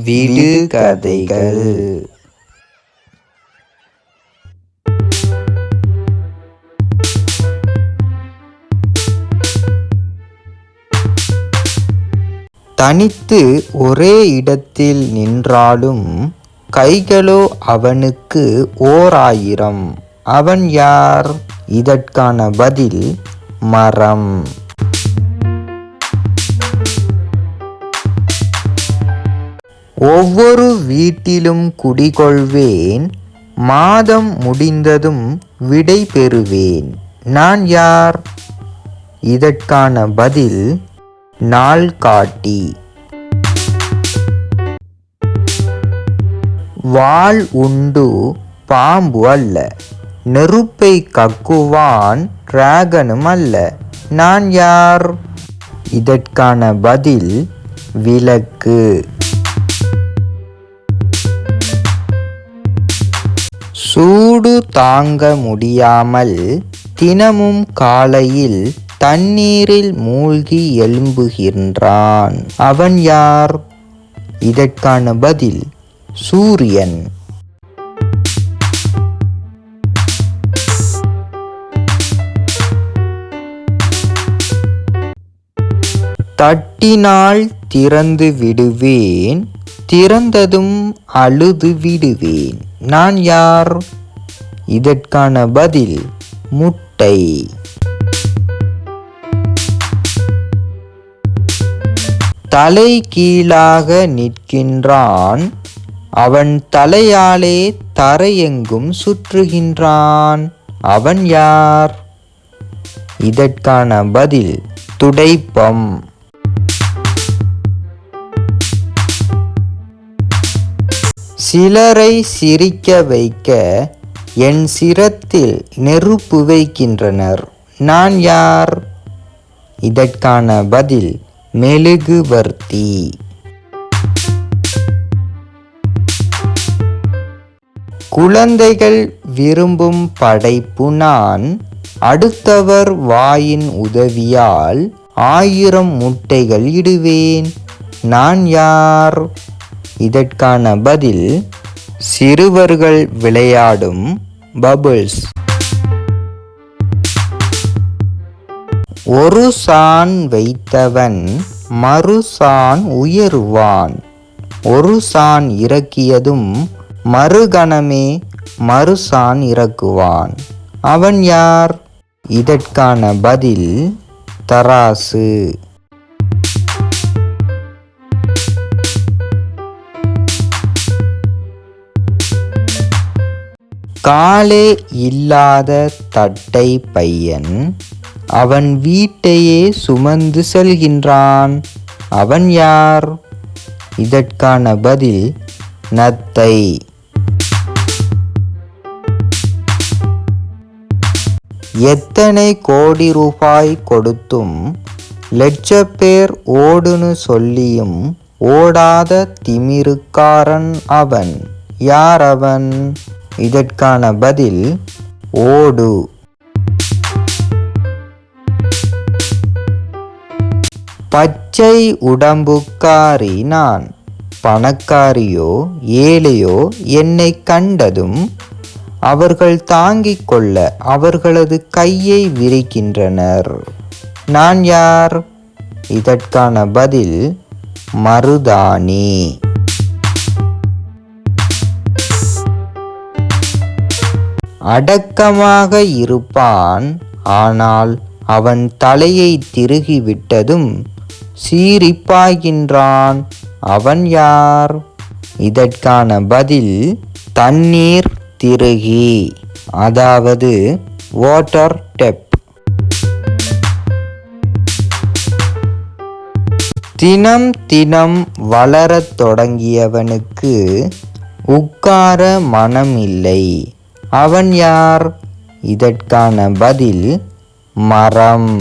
விடுகதைகள். தனித்து ஒரே இடத்தில் நின்றாலும் கைகளோ அவனுக்கு ஓர் ஆயிரம். அவன் யார்? இதற்கான பதில் மரம். ஒவ்வொரு வீட்டிலும் குடிகொள்வேன், மாதம் முடிந்ததும் விடை பெறுவேன். நான் யார்? இதற்கான பதில் நாள்காட்டி. வாள் உண்டு பாம்பு அல்ல, நெருப்பை கக்குவான் டிராகனும் அல்ல. நான் யார்? இதற்கான பதில் விளக்கு. சூடு தாங்க முடியாமல் தினமும் காலையில் தண்ணீரில் மூழ்கி எழும்புகின்றான். அவன் யார்? இதற்கான பதில் சூரியன். தட்டினால் திறந்து விடுவேன், திறந்ததும் அழுது விடுவேன். நான் யார்? இதற்கான பதில் முட்டை. தலை கீழாக நிற்கின்றான், அவன் தலையாலே தரையெங்கும் சுற்றுகின்றான். அவன் யார்? இதற்கான பதில் துடைப்பம். சிலரை சிரிக்க வைக்க என் சிரத்தில் நெருப்பு வைக்கின்றனர். நான் யார்? இதற்கான பதில் மெழுகுவர்த்தி. குழந்தைகள் விரும்பும் படைப்பு நான், அடுத்தவர் வாயின் உதவியால் 1000 முட்டைகள் இடுவேன். நான் யார்? இதற்கான பதில் சிறுவர்கள் விளையாடும் பபிள்ஸ். ஒரு சான் வைத்தவன் மறு சான் உயருவான். ஒரு சான் இறக்கியதும் மறுகணமே மறு சான் இறக்குவான். அவன் யார்? இதற்கான பதில் தராசு. காலே இல்லாத தட்டை பையன், அவன் வீட்டையே சுமந்து செல்கின்றான். அவன் யார்? இதற்கான பதில் நத்தை. எத்தனை கோடி ரூபாய் கொடுத்தும் லட்சம் பேர் ஓடுன்னு சொல்லியும் ஓடாத திமிருக்காரன் அவன். யார் அவன்? இதற்கான பதில் ஓடு. பச்சை உடம்புக்காரி நான், பணக்காரியோ ஏழையோ என்னை கண்டதும் அவர்கள் தாங்கிக் கொள்ள அவர்களது கையை விரிக்கின்றனர். நான் யார்? இதற்கான பதில் மருதாணி. அடக்கமாக இருப்பான், ஆனால் அவன் தலையை திருகிவிட்டதும் சீரிப்பாகின்றான். அவன் யார்? இதற்கான பதில் தண்ணீர் திருகி, அதாவது வாட்டர் டேப். தினம் தினம் வளரத் தொடங்கியவனுக்கு உட்கார மனம் இல்லை. அவன் யார்? இதற்கான பதில் மரம்.